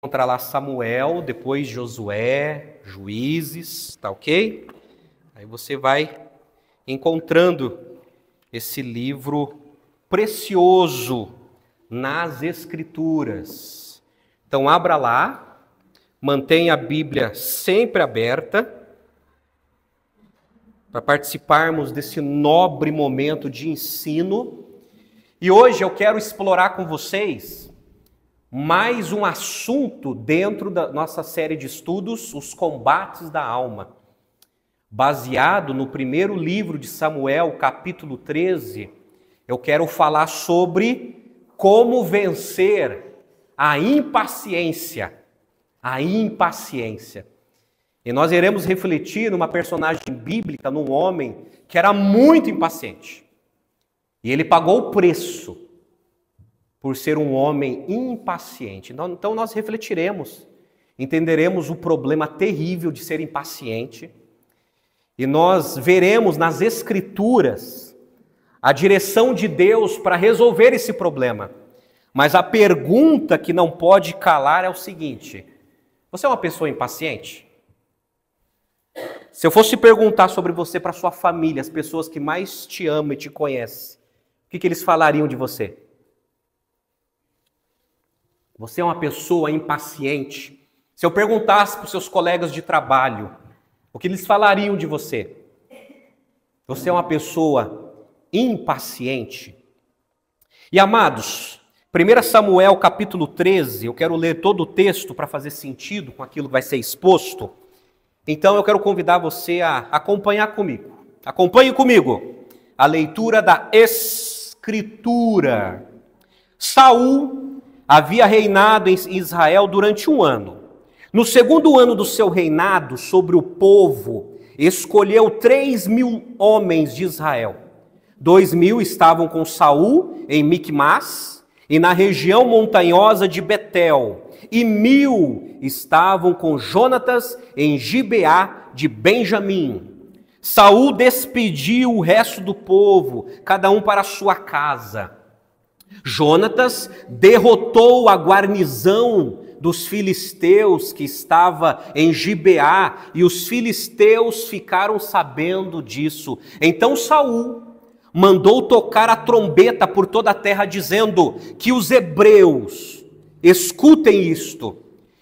Encontrar lá Samuel, depois Josué, Juízes, tá ok? Aí você vai encontrando esse livro precioso nas Escrituras. Então abra lá, mantenha a Bíblia sempre aberta, para participarmos desse nobre momento de ensino. E hoje eu quero explorar com vocês mais um assunto dentro da nossa série de estudos, os combates da alma. Baseado no primeiro livro de Samuel, capítulo 13, eu quero falar sobre como vencer a impaciência. A impaciência. E nós iremos refletir numa personagem bíblica, num homem que era muito impaciente. E ele pagou o preço por ser um homem impaciente. Então nós refletiremos, entenderemos o problema terrível de ser impaciente, e nós veremos nas Escrituras a direção de Deus para resolver esse problema. Mas a pergunta que não pode calar é o seguinte: você é uma pessoa impaciente? Se eu fosse perguntar sobre você para sua família, as pessoas que mais te amam e te conhecem, o que eles falariam de você? Você é uma pessoa impaciente? Se eu perguntasse para os seus colegas de trabalho, o que eles falariam de você? Você é uma pessoa impaciente? E amados, 1 Samuel capítulo 13, eu quero ler todo o texto para fazer sentido com aquilo que vai ser exposto. Então eu quero convidar você a acompanhar comigo. Acompanhe comigo a leitura da Escritura. Saul havia reinado em Israel durante 1 ano. No segundo ano do seu reinado sobre o povo, escolheu 3.000 homens de Israel. 2.000 estavam com Saul em Micmas e na região montanhosa de Betel, e 1.000 estavam com Jonatas em Gibeá de Benjamim. Saul despediu o resto do povo, cada um para a sua casa. Jonatas derrotou a guarnição dos filisteus que estava em Gibeá, e os filisteus ficaram sabendo disso. Então Saul mandou tocar a trombeta por toda a terra, dizendo que os hebreus escutem isto.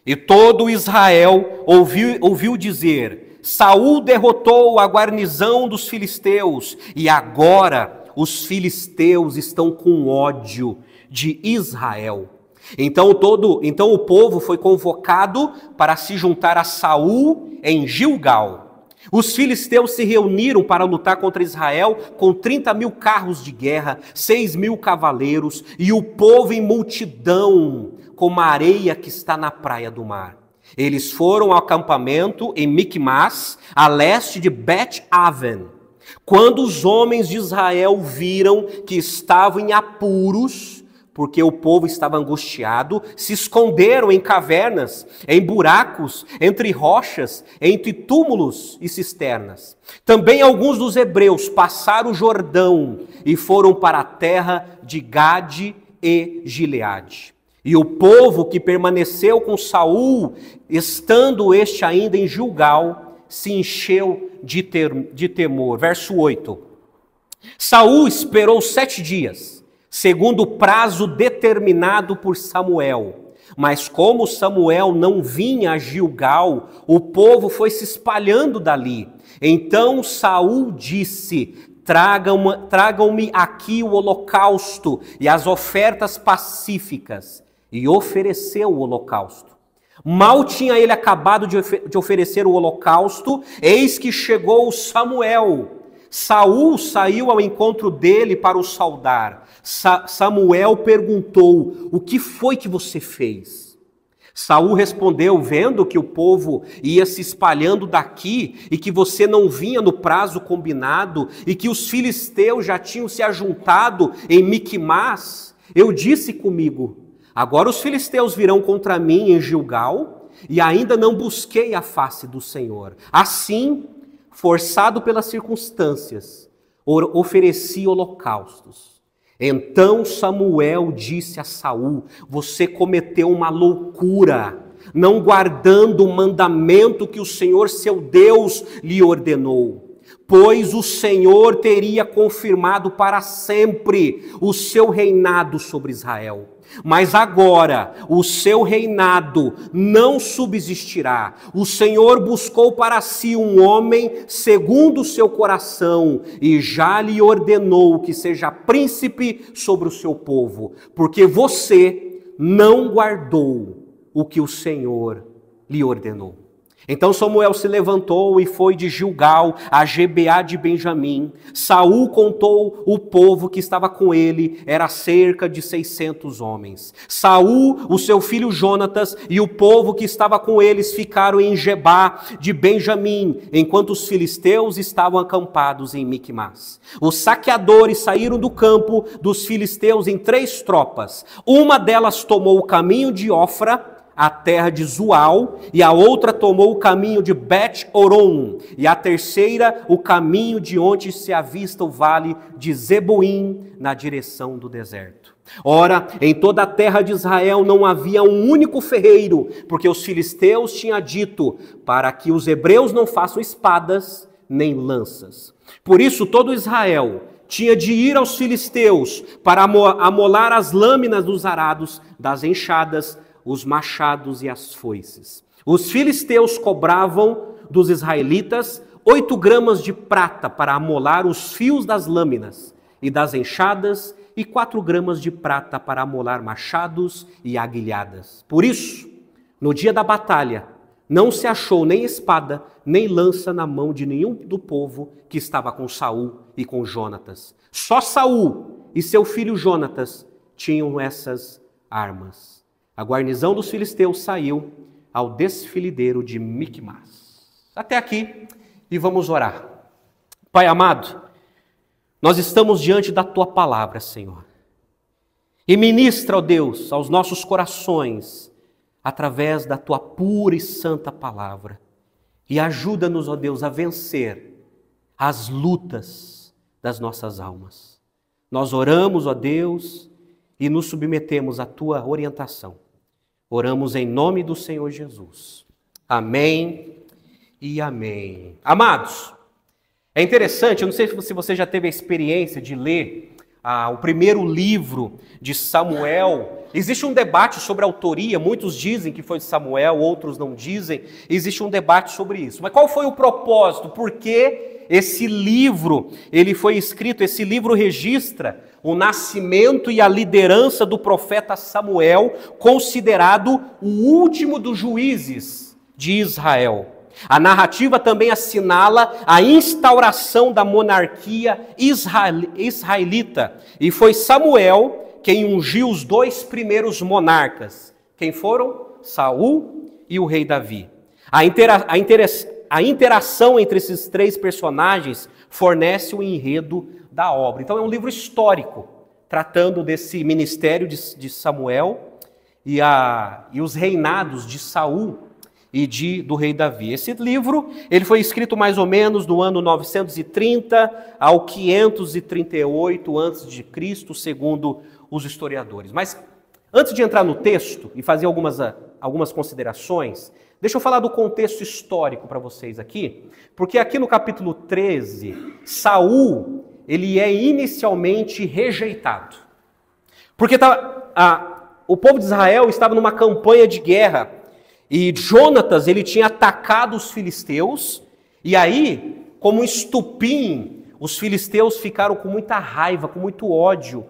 E todo Israel ouviu dizer: Saul derrotou a guarnição dos filisteus, e agora os filisteus estão com ódio de Israel. Então o povo foi convocado para se juntar a Saul em Gilgal. Os filisteus se reuniram para lutar contra Israel com 30.000 carros de guerra, 6.000 cavaleiros, e o povo em multidão, como a areia que está na praia do mar. Eles foram ao acampamento em Micmas, a leste de Bet-Aven. Quando os homens de Israel viram que estavam em apuros, porque o povo estava angustiado, se esconderam em cavernas, em buracos, entre rochas, entre túmulos e cisternas. Também alguns dos hebreus passaram o Jordão e foram para a terra de Gade e Gileade. E o povo que permaneceu com Saul, estando este ainda em Gilgal, se encheu de temor. Verso 8. Saul esperou 7 dias, segundo o prazo determinado por Samuel. Mas como Samuel não vinha a Gilgal, o povo foi se espalhando dali. Então Saul disse: tragam-me aqui o holocausto e as ofertas pacíficas. E ofereceu o holocausto. Mal tinha ele acabado de oferecer o holocausto, eis que chegou Samuel. Saul saiu ao encontro dele para o saudar. Samuel perguntou: o que foi que você fez? Saul respondeu: vendo que o povo ia se espalhando daqui e que você não vinha no prazo combinado e que os filisteus já tinham se ajuntado em Micmas, eu disse comigo: agora os filisteus virão contra mim em Gilgal, e ainda não busquei a face do Senhor. Assim, forçado pelas circunstâncias, ofereci holocaustos. Então Samuel disse a Saul: você cometeu uma loucura não guardando o mandamento que o Senhor seu Deus lhe ordenou, pois o Senhor teria confirmado para sempre o seu reinado sobre Israel. Mas agora o seu reinado não subsistirá. O Senhor buscou para si um homem segundo o seu coração e já lhe ordenou que seja príncipe sobre o seu povo, porque você não guardou o que o Senhor lhe ordenou. Então Samuel se levantou e foi de Gilgal a Gibeá de Benjamim. Saul contou o povo que estava com ele, era cerca de 600 homens. Saul, o seu filho Jonatas e o povo que estava com eles ficaram em Gebá de Benjamim, enquanto os filisteus estavam acampados em Micmas. Os saqueadores saíram do campo dos filisteus em 3 tropas. Uma delas tomou o caminho de Ofra, a terra de Zual, e a outra tomou o caminho de Bet-Oron, e a terceira o caminho de onde se avista o vale de Zeboim, na direção do deserto. Ora, em toda a terra de Israel não havia um único ferreiro, porque os filisteus tinham dito, para que os hebreus não façam espadas nem lanças. Por isso todo Israel tinha de ir aos filisteus para amolar as lâminas dos arados, das enxadas, os machados e as foices. Os filisteus cobravam dos israelitas 8 gramas de prata para amolar os fios das lâminas e das enxadas e 4 gramas de prata para amolar machados e aguilhadas. Por isso, no dia da batalha, não se achou nem espada, nem lança na mão de nenhum do povo que estava com Saul e com Jonatas. Só Saul e seu filho Jonatas tinham essas armas. A guarnição dos filisteus saiu ao desfiladeiro de Micmas. Até aqui, e vamos orar. Pai amado, nós estamos diante da Tua palavra, Senhor. E ministra, ó Deus, aos nossos corações, através da Tua pura e santa palavra. E ajuda-nos, ó Deus, a vencer as lutas das nossas almas. Nós oramos, ó Deus, e nos submetemos à Tua orientação. Oramos em nome do Senhor Jesus. Amém e amém. Amados, é interessante, eu não sei se você já teve a experiência de ler o primeiro livro de Samuel. Existe um debate sobre a autoria, muitos dizem que foi de Samuel, outros não dizem. Existe um debate sobre isso. Mas qual foi o propósito? Por que esse livro, ele foi escrito, esse livro registra o nascimento e a liderança do profeta Samuel, considerado o último dos juízes de Israel. A narrativa também assinala a instauração da monarquia israelita. E foi Samuel quem ungiu os 2 primeiros monarcas. Quem foram? Saul e o rei Davi. A interação entre esses 3 personagens fornece o enredo da obra. Então é um livro histórico, tratando desse ministério de Samuel e os reinados de Saul e do rei Davi. Esse livro ele foi escrito mais ou menos do ano 930 ao 538 a.C., segundo os historiadores. Mas antes de entrar no texto e fazer algumas considerações, deixa eu falar do contexto histórico para vocês aqui, porque aqui no capítulo 13, Saul, ele é inicialmente rejeitado. Porque o povo de Israel estava numa campanha de guerra, e Jonatas, ele tinha atacado os filisteus, e aí, como um estupim, os filisteus ficaram com muita raiva, com muito ódio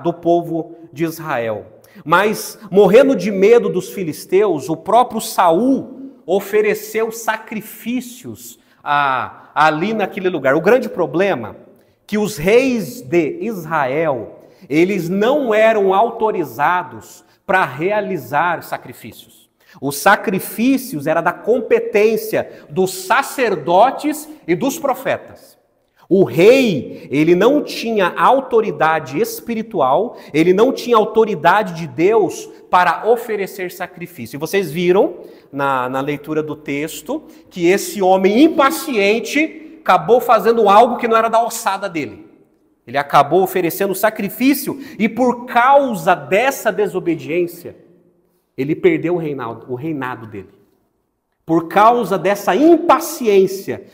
do povo de Israel. Mas, morrendo de medo dos filisteus, o próprio Saul ofereceu sacrifícios ali naquele lugar. O grande problema é que os reis de Israel, eles não eram autorizados para realizar sacrifícios. Os sacrifícios eram da competência dos sacerdotes e dos profetas. O rei, ele não tinha autoridade espiritual, ele não tinha autoridade de Deus para oferecer sacrifício. E vocês viram na leitura do texto que esse homem impaciente acabou fazendo algo que não era da alçada dele. Ele acabou oferecendo sacrifício e por causa dessa desobediência, ele perdeu o reinado dele. Por causa dessa impaciência,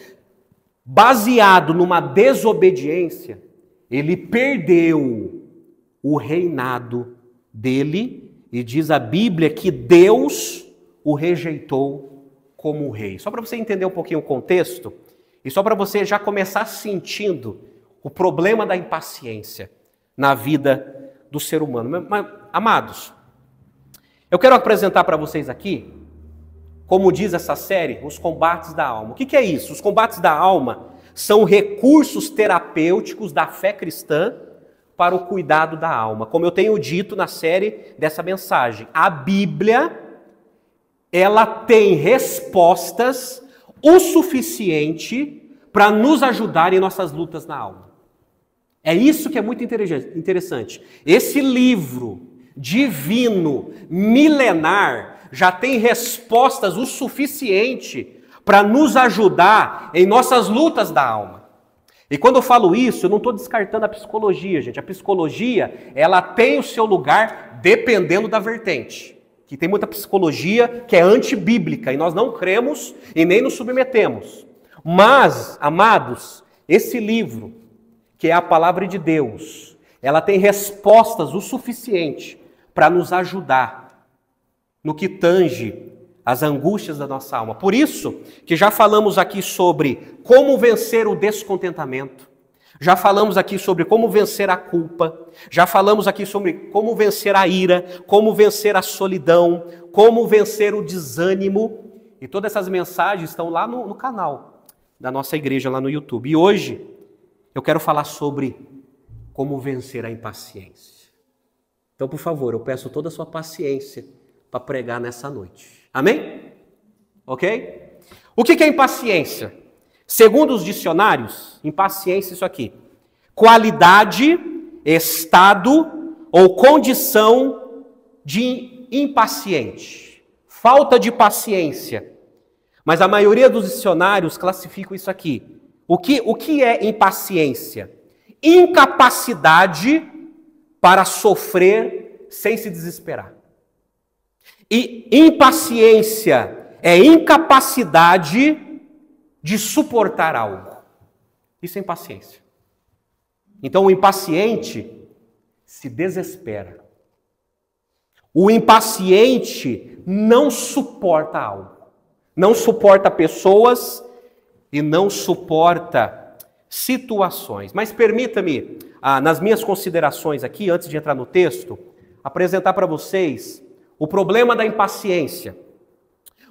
baseado numa desobediência, ele perdeu o reinado dele, e diz a Bíblia que Deus o rejeitou como rei. Só para você entender um pouquinho o contexto, e só para você já começar sentindo o problema da impaciência na vida do ser humano. Mas, amados, eu quero apresentar para vocês aqui, como diz essa série, os combates da alma. O que é isso? Os combates da alma são recursos terapêuticos da fé cristã para o cuidado da alma. Como eu tenho dito na série dessa mensagem, a Bíblia, ela tem respostas o suficiente para nos ajudar em nossas lutas na alma. É isso que é muito interessante. Esse livro divino, milenar, já tem respostas o suficiente para nos ajudar em nossas lutas da alma. E quando eu falo isso, eu não estou descartando a psicologia, gente. A psicologia, ela tem o seu lugar dependendo da vertente. Que tem muita psicologia que é antibíblica e nós não cremos e nem nos submetemos. Mas, amados, esse livro, que é a palavra de Deus, ela tem respostas o suficiente para nos ajudar no que tange as angústias da nossa alma. Por isso que já falamos aqui sobre como vencer o descontentamento, já falamos aqui sobre como vencer a culpa, já falamos aqui sobre como vencer a ira, como vencer a solidão, como vencer o desânimo, e todas essas mensagens estão lá no canal da nossa igreja, lá no YouTube. E hoje eu quero falar sobre como vencer a impaciência. Então, por favor, eu peço toda a sua paciência para pregar nessa noite. Amém? Ok? O que é impaciência? Segundo os dicionários, impaciência é isso aqui: qualidade, estado ou condição de impaciente, falta de paciência. Mas a maioria dos dicionários classificam isso aqui. O que é impaciência? Incapacidade para sofrer sem se desesperar. E impaciência é incapacidade de suportar algo. Isso é impaciência. Então o impaciente se desespera. O impaciente não suporta algo. Não suporta pessoas e não suporta situações. Mas permita-me, nas minhas considerações aqui, antes de entrar no texto, apresentar para vocês o problema da impaciência.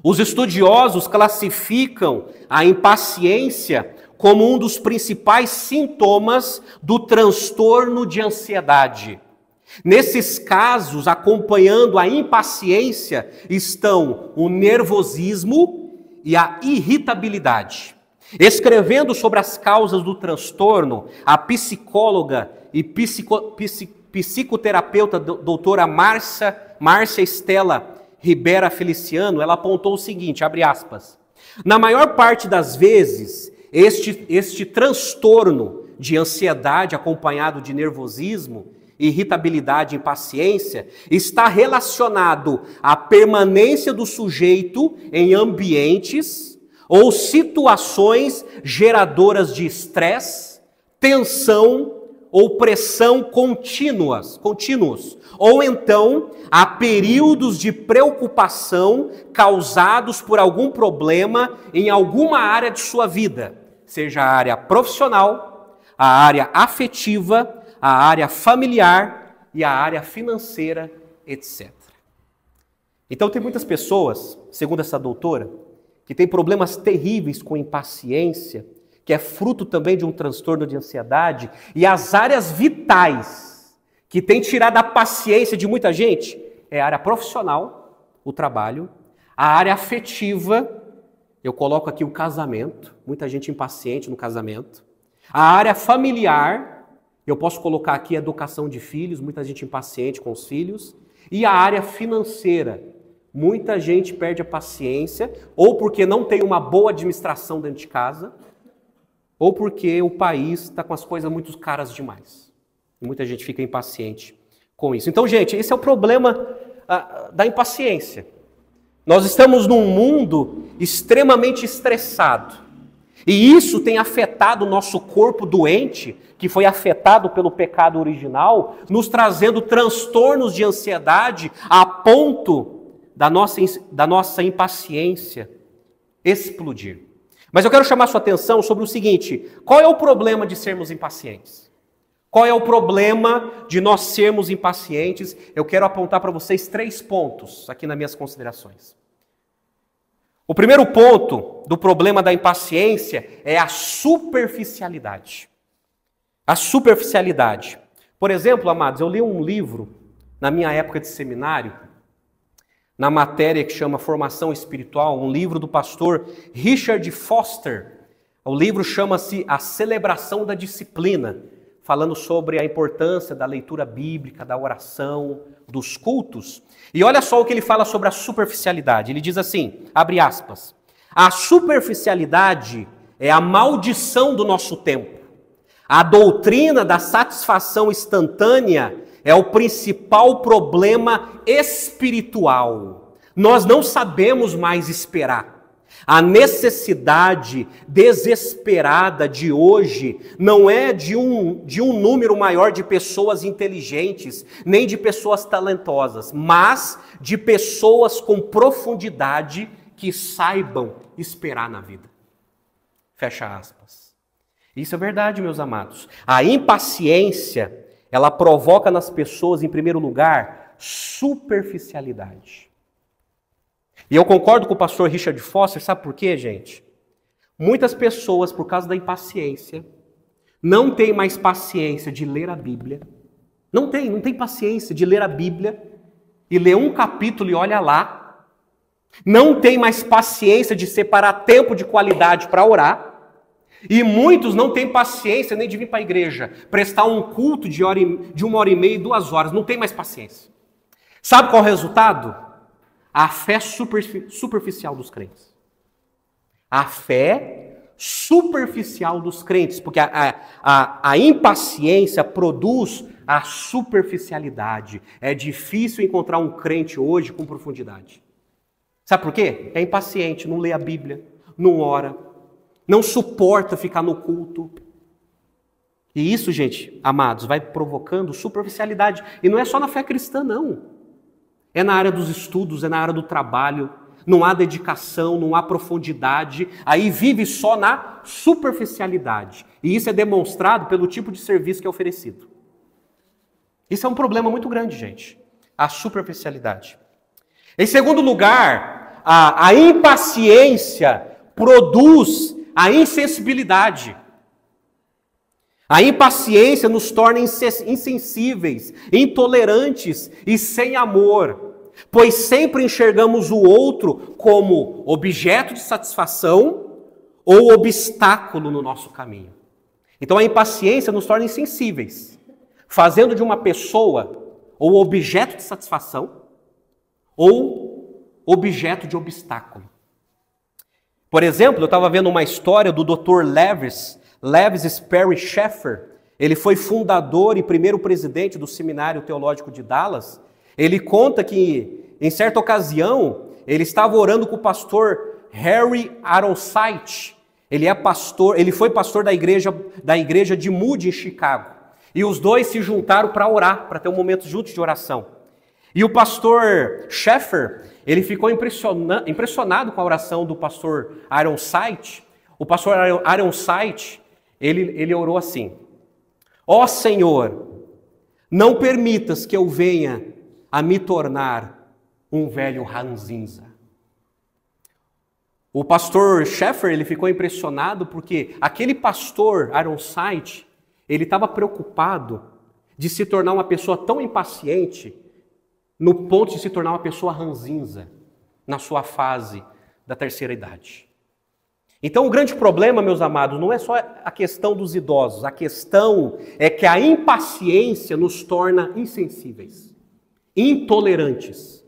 Os estudiosos classificam a impaciência como um dos principais sintomas do transtorno de ansiedade. Nesses casos, acompanhando a impaciência, estão o nervosismo e a irritabilidade. Escrevendo sobre as causas do transtorno, a psicóloga e psicoterapeuta doutora Márcia Estela Ribera Feliciano, ela apontou o seguinte, abre aspas: na maior parte das vezes, este transtorno de ansiedade acompanhado de nervosismo, irritabilidade e impaciência está relacionado à permanência do sujeito em ambientes ou situações geradoras de estresse, tensão ou pressão contínuos, ou então a períodos de preocupação causados por algum problema em alguma área de sua vida, seja a área profissional, a área afetiva, a área familiar e a área financeira, etc. Então tem muitas pessoas, segundo essa doutora, que têm problemas terríveis com impaciência, que é fruto também de um transtorno de ansiedade, e as áreas vitais que têm tirado a paciência de muita gente é a área profissional, o trabalho, a área afetiva, eu coloco aqui o casamento, muita gente impaciente no casamento, a área familiar, eu posso colocar aqui a educação de filhos, muita gente impaciente com os filhos, e a área financeira, muita gente perde a paciência, ou porque não tem uma boa administração dentro de casa, ou porque o país está com as coisas muito caras demais. E muita gente fica impaciente com isso. Então, gente, esse é o problema da impaciência. Nós estamos num mundo extremamente estressado. E isso tem afetado o nosso corpo doente, que foi afetado pelo pecado original, nos trazendo transtornos de ansiedade a ponto da nossa impaciência explodir. Mas eu quero chamar sua atenção sobre o seguinte: qual é o problema de sermos impacientes? Qual é o problema de nós sermos impacientes? Eu quero apontar para vocês 3 pontos aqui nas minhas considerações. O primeiro ponto do problema da impaciência é a superficialidade. A superficialidade. Por exemplo, amados, eu li um livro na minha época de seminário, na matéria que chama Formação Espiritual, um livro do pastor Richard Foster. O livro chama-se A Celebração da Disciplina, falando sobre a importância da leitura bíblica, da oração, dos cultos. E olha só o que ele fala sobre a superficialidade. Ele diz assim, abre aspas, a superficialidade é a maldição do nosso tempo. A doutrina da satisfação instantânea é o principal problema espiritual. Nós não sabemos mais esperar. A necessidade desesperada de hoje não é de um número maior de pessoas inteligentes, nem de pessoas talentosas, mas de pessoas com profundidade que saibam esperar na vida. Fecha aspas. Isso é verdade, meus amados. A impaciência, ela provoca nas pessoas, em primeiro lugar, superficialidade. E eu concordo com o pastor Richard Foster, sabe por quê, gente? Muitas pessoas, por causa da impaciência, não têm mais paciência de ler a Bíblia. Não tem paciência de ler a Bíblia e ler um capítulo e olha lá. Não tem mais paciência de separar tempo de qualidade para orar. E muitos não têm paciência nem de vir para a igreja, prestar um culto de 1h30, 2 horas. Não tem mais paciência. Sabe qual é o resultado? A fé superficial dos crentes. A fé superficial dos crentes. Porque a impaciência produz a superficialidade. É difícil encontrar um crente hoje com profundidade. Sabe por quê? É impaciente, não lê a Bíblia, não ora, não suporta ficar no culto. E isso, gente, amados, vai provocando superficialidade. E não é só na fé cristã, não. É na área dos estudos, é na área do trabalho, não há dedicação, não há profundidade, aí vive só na superficialidade. E isso é demonstrado pelo tipo de serviço que é oferecido. Isso é um problema muito grande, gente, a superficialidade. Em segundo lugar, a impaciência produz a insensibilidade. A impaciência nos torna insensíveis, intolerantes e sem amor, pois sempre enxergamos o outro como objeto de satisfação ou obstáculo no nosso caminho. Então a impaciência nos torna insensíveis, fazendo de uma pessoa ou objeto de satisfação ou objeto de obstáculo. Por exemplo, eu estava vendo uma história do Dr. Levis Sperry Chafer. Ele foi fundador e primeiro presidente do Seminário Teológico de Dallas. Ele conta que, em certa ocasião, ele estava orando com o pastor Harry Ironside. Ele foi pastor da igreja de Moody, em Chicago. E os dois se juntaram para orar, para ter um momento juntos de oração. E o pastor Chafer, ele ficou impressionado com a oração do pastor Ironside. O pastor Ironside, ele orou assim: ó Senhor, não permitas que eu venha a me tornar um velho ranzinza. O pastor Chafer, ele ficou impressionado porque aquele pastor Ironside, ele estava preocupado de se tornar uma pessoa tão impaciente no ponto de se tornar uma pessoa ranzinza na sua fase da terceira idade. Então o grande problema, meus amados, não é só a questão dos idosos, a questão é que a impaciência nos torna insensíveis, intolerantes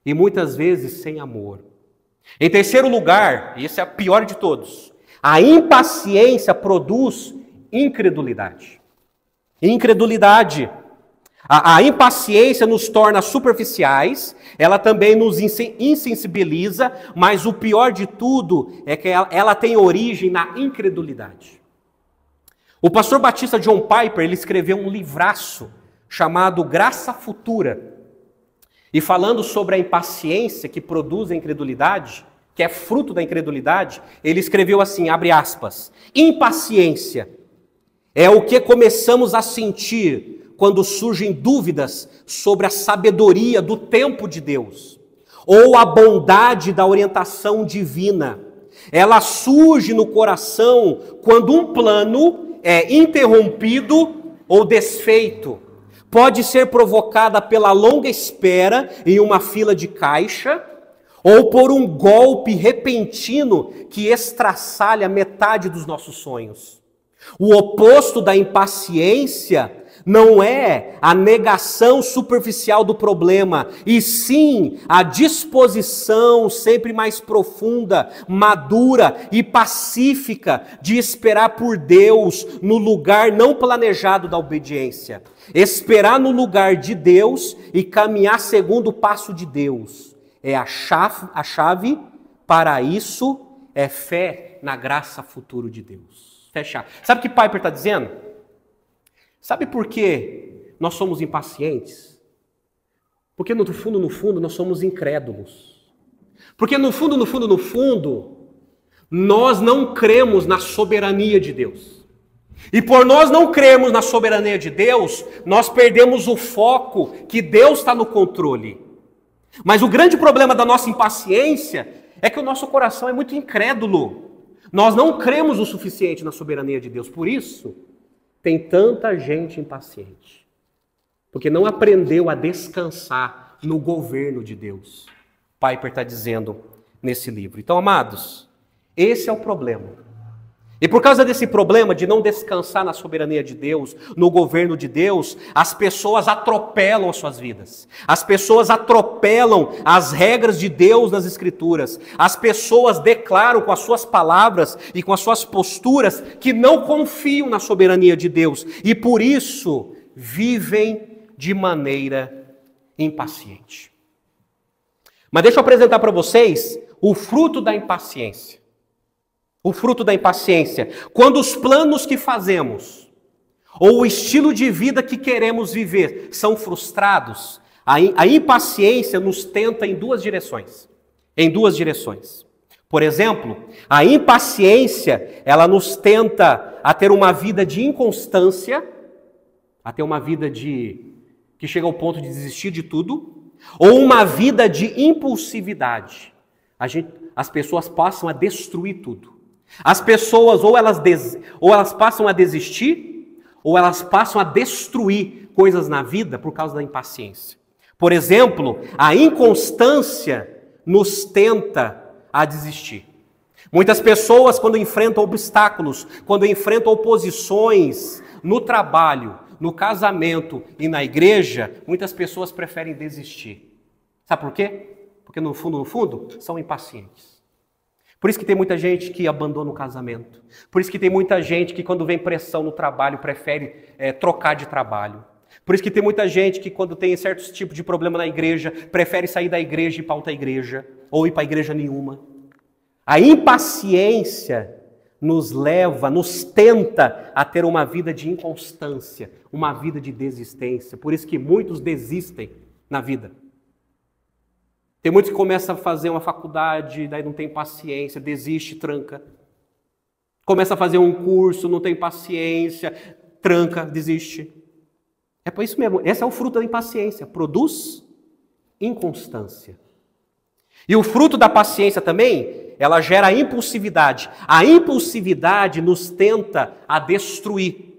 e muitas vezes sem amor. Em terceiro lugar, e esse é o pior de todos, a impaciência produz incredulidade. Incredulidade. A impaciência nos torna superficiais, ela também nos insensibiliza, mas o pior de tudo é que ela tem origem na incredulidade. O pastor batista John Piper, ele escreveu um livraço chamado Graça Futura. E falando sobre a impaciência que produz a incredulidade, que é fruto da incredulidade, ele escreveu assim, abre aspas, impaciência é o que começamos a sentir quando surgem dúvidas sobre a sabedoria do tempo de Deus, ou a bondade da orientação divina. Ela surge no coração quando um plano é interrompido ou desfeito. Pode ser provocada pela longa espera em uma fila de caixa, ou por um golpe repentino que estraçalha metade dos nossos sonhos. O oposto da impaciência não é a negação superficial do problema, e sim a disposição sempre mais profunda, madura e pacífica de esperar por Deus no lugar não planejado da obediência. Esperar no lugar de Deus e caminhar segundo o passo de Deus. É a chave para isso é fé na graça futuro de Deus. Fechar. Sabe o que Piper está dizendo? Sabe por que nós somos impacientes? Porque no fundo, nós somos incrédulos. Porque no fundo, nós não cremos na soberania de Deus. E por nós não cremos na soberania de Deus, nós perdemos o foco que Deus está no controle. Mas o grande problema da nossa impaciência é que o nosso coração é muito incrédulo. Nós não cremos o suficiente na soberania de Deus. Por isso, tem tanta gente impaciente. Porque não aprendeu a descansar no governo de Deus. Piper está dizendo nesse livro. Então, amados, esse é o problema. E por causa desse problema de não descansar na soberania de Deus, no governo de Deus, as pessoas atropelam as suas vidas. As pessoas atropelam as regras de Deus nas Escrituras. As pessoas declaram com as suas palavras e com as suas posturas que não confiam na soberania de Deus. E por isso vivem de maneira impaciente. Mas deixa eu apresentar para vocês o fruto da impaciência. O fruto da impaciência. Quando os planos que fazemos, ou o estilo de vida que queremos viver, são frustrados, a impaciência nos tenta em duas direções. Em duas direções. Por exemplo, a impaciência, ela nos tenta a ter uma vida de inconstância, a ter uma vida que chega ao ponto de desistir de tudo, ou uma vida de impulsividade. As pessoas passam a destruir tudo. As pessoas ou elas passam a desistir, ou elas passam a destruir coisas na vida por causa da impaciência. Por exemplo, a inconstância nos tenta a desistir. Muitas pessoas, quando enfrentam obstáculos, quando enfrentam oposições no trabalho, no casamento e na igreja, muitas pessoas preferem desistir. Sabe por quê? Porque no fundo, são impacientes. Por isso que tem muita gente que abandona o casamento. Por isso que tem muita gente que quando vem pressão no trabalho prefere trocar de trabalho. Por isso que tem muita gente que quando tem certos tipos de problema na igreja prefere sair da igreja e ir para outra igreja ou ir para a igreja nenhuma. A impaciência nos tenta a ter uma vida de inconstância, uma vida de desistência. Por isso que muitos desistem na vida. Tem muitos que começam a fazer uma faculdade, daí não tem paciência, desiste, tranca. Começa a fazer um curso, não tem paciência, tranca, desiste. É por isso mesmo, esse é o fruto da impaciência, produz inconstância. E o fruto da paciência também, ela gera a impulsividade. A impulsividade nos tenta a destruir.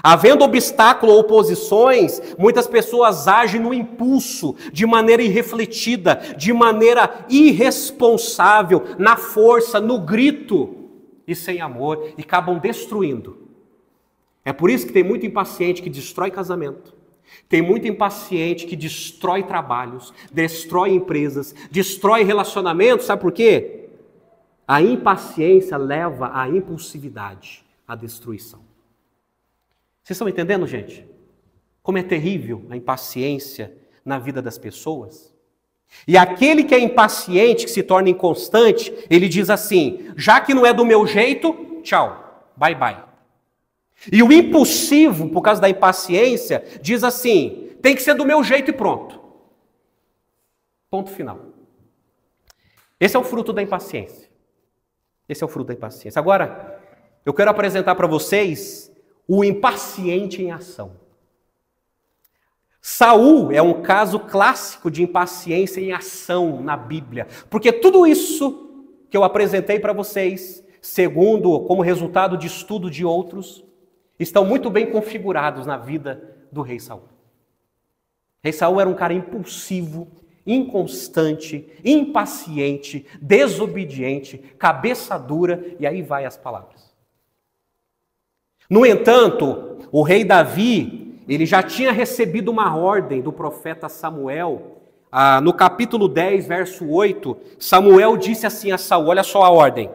Havendo obstáculo ou oposições, muitas pessoas agem no impulso, de maneira irrefletida, de maneira irresponsável, na força, no grito e sem amor, e acabam destruindo. É por isso que tem muito impaciente que destrói casamento, tem muito impaciente que destrói trabalhos, destrói empresas, destrói relacionamentos, sabe por quê? A impaciência leva à impulsividade, à destruição. Vocês estão entendendo, gente? como é terrível a impaciência na vida das pessoas? E aquele que é impaciente, que se torna inconstante, ele diz assim: já que não é do meu jeito, tchau, bye bye. E o impulsivo, por causa da impaciência, diz assim: tem que ser do meu jeito e pronto. Ponto final. Esse é o fruto da impaciência. Esse é o fruto da impaciência. Agora, eu quero apresentar para vocês o impaciente em ação. Saul é um caso clássico de impaciência em ação na Bíblia, porque tudo isso que eu apresentei para vocês, segundo como resultado de estudo de outros, estão muito bem configurados na vida do rei Saul. O rei Saul era um cara impulsivo, inconstante, impaciente, desobediente, cabeça dura, e aí vai as palavras. No entanto, o rei Davi, ele já tinha recebido uma ordem do profeta Samuel. No capítulo 10, verso 8, Samuel disse assim a Saul, olha só a ordem: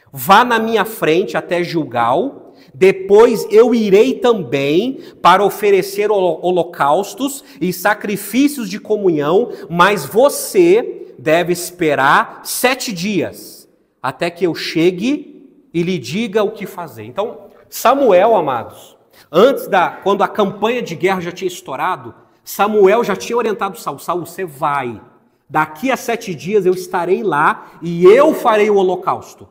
vá na minha frente até Gilgal, depois eu irei também para oferecer holocaustos e sacrifícios de comunhão, mas você deve esperar 7 dias, até que eu chegue e lhe diga o que fazer. Então, Samuel, amados, quando a campanha de guerra já tinha estourado, Samuel já tinha orientado Saul: Saul, você vai, daqui a 7 dias eu estarei lá e eu farei o holocausto,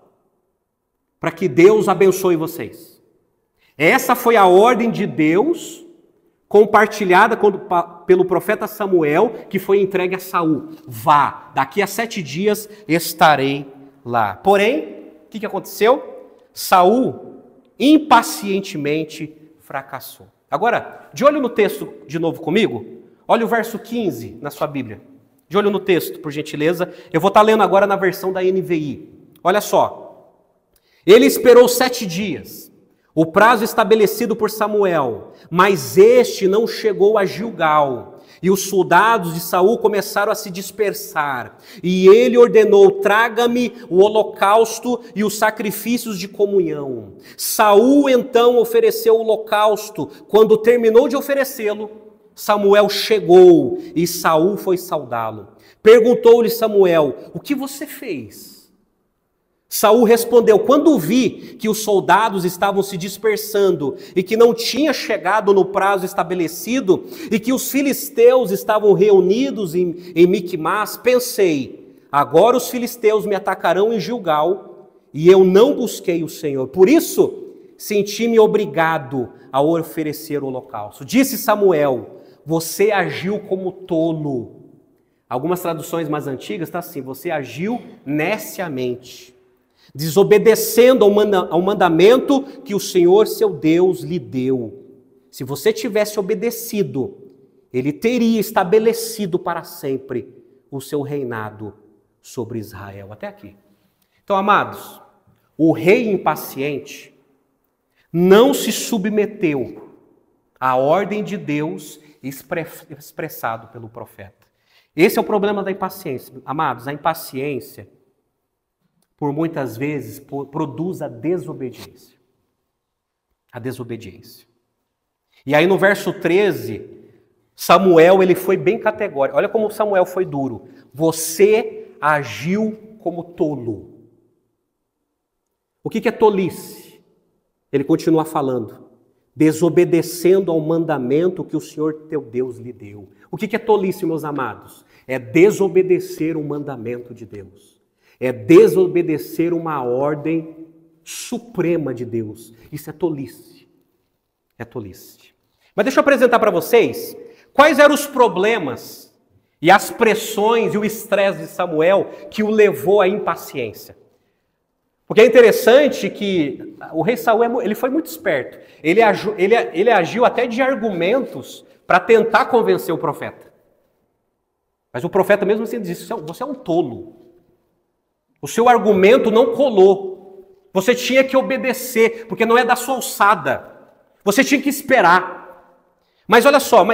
para que Deus abençoe vocês. Essa foi a ordem de Deus, compartilhada pelo profeta Samuel, que foi entregue a Saul: vá, daqui a 7 dias estarei lá. Porém, o que aconteceu? Saul impacientemente fracassou. Agora, de olho no texto de novo comigo, olha o verso 15 na sua Bíblia. De olho no texto, por gentileza. Eu vou estar lendo agora na versão da NVI. Olha só. Ele esperou 7 dias, o prazo estabelecido por Samuel, mas este não chegou a Gilgal. E os soldados de Saul começaram a se dispersar. E ele ordenou: traga-me o holocausto e os sacrifícios de comunhão. Saul então ofereceu o holocausto. Quando terminou de oferecê-lo, Samuel chegou e Saul foi saudá-lo. Perguntou-lhe Samuel: o que você fez? Saul respondeu: quando vi que os soldados estavam se dispersando e que não tinha chegado no prazo estabelecido e que os filisteus estavam reunidos em Miquimás, pensei: agora os filisteus me atacarão em Gilgal e eu não busquei o Senhor. Por isso, senti-me obrigado a oferecer o holocausto. Disse Samuel: você agiu como tolo. Algumas traduções mais antigas está assim: você agiu neciamente, desobedecendo ao mandamento que o Senhor seu Deus lhe deu. Se você tivesse obedecido, ele teria estabelecido para sempre o seu reinado sobre Israel. Até aqui. Então, amados, o rei impaciente não se submeteu à ordem de Deus expressado pelo profeta. Esse é o problema da impaciência. Amados, a impaciência, por muitas vezes, produz a desobediência. A desobediência. E aí no verso 13, Samuel ele foi bem categórico. Olha como Samuel foi duro. Você agiu como tolo. O que é tolice? Ele continua falando. Desobedecendo ao mandamento que o Senhor teu Deus lhe deu. O que é tolice, meus amados? É desobedecer o mandamento de Deus. É desobedecer uma ordem suprema de Deus. Isso é tolice. É tolice. Mas deixa eu apresentar para vocês quais eram os problemas e as pressões e o estresse de Samuel que o levou à impaciência. Porque é interessante que o rei Saul ele foi muito esperto. Ele agiu até de argumentos para tentar convencer o profeta. Mas o profeta mesmo assim disse: você é um tolo. O seu argumento não colou. Você tinha que obedecer, porque não é da sua alçada. Você tinha que esperar. Mas olha só,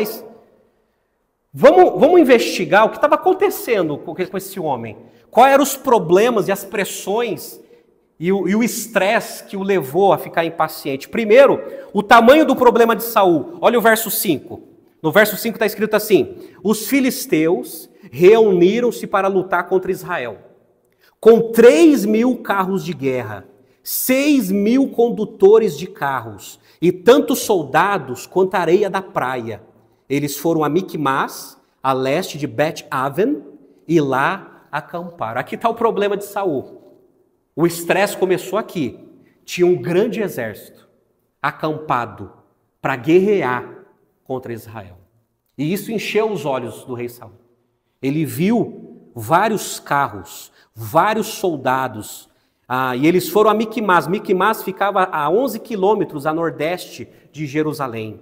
vamos investigar o que estava acontecendo com esse homem. Quais eram os problemas e as pressões e o estresse que o levou a ficar impaciente. Primeiro, o tamanho do problema de Saul. Olha o verso 5. No verso 5 está escrito assim: os filisteus reuniram-se para lutar contra Israel, com 3.000 carros de guerra, 6.000 condutores de carros, e tantos soldados quanto a areia da praia. Eles foram a Micmas, a leste de Bet-Aven, e lá acamparam. Aqui está o problema de Saul. O estresse começou aqui. Tinha um grande exército acampado para guerrear contra Israel. E isso encheu os olhos do rei Saul. Ele viu vários carros, vários soldados, e eles foram a Micmas. Micmas ficava a 11 quilômetros a nordeste de Jerusalém.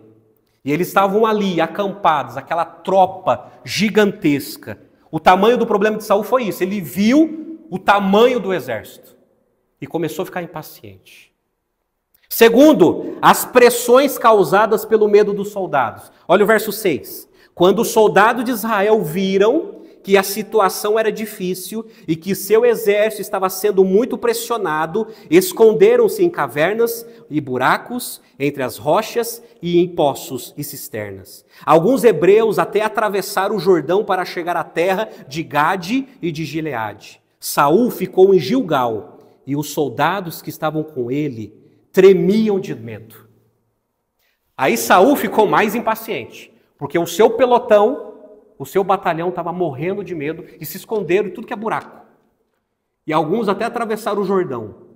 E eles estavam ali, acampados, aquela tropa gigantesca. O tamanho do problema de Saul foi isso. Ele viu o tamanho do exército e começou a ficar impaciente. Segundo, as pressões causadas pelo medo dos soldados. Olha o verso 6. Quando os soldados de Israel viram que a situação era difícil e que seu exército estava sendo muito pressionado, esconderam-se em cavernas e buracos, entre as rochas e em poços e cisternas. Alguns hebreus até atravessaram o Jordão para chegar à terra de Gade e de Gileade. Saul ficou em Gilgal e os soldados que estavam com ele tremiam de medo. Aí Saul ficou mais impaciente, porque o seu pelotão, o seu batalhão estava morrendo de medo e se esconderam em tudo que é buraco. E alguns até atravessaram o Jordão.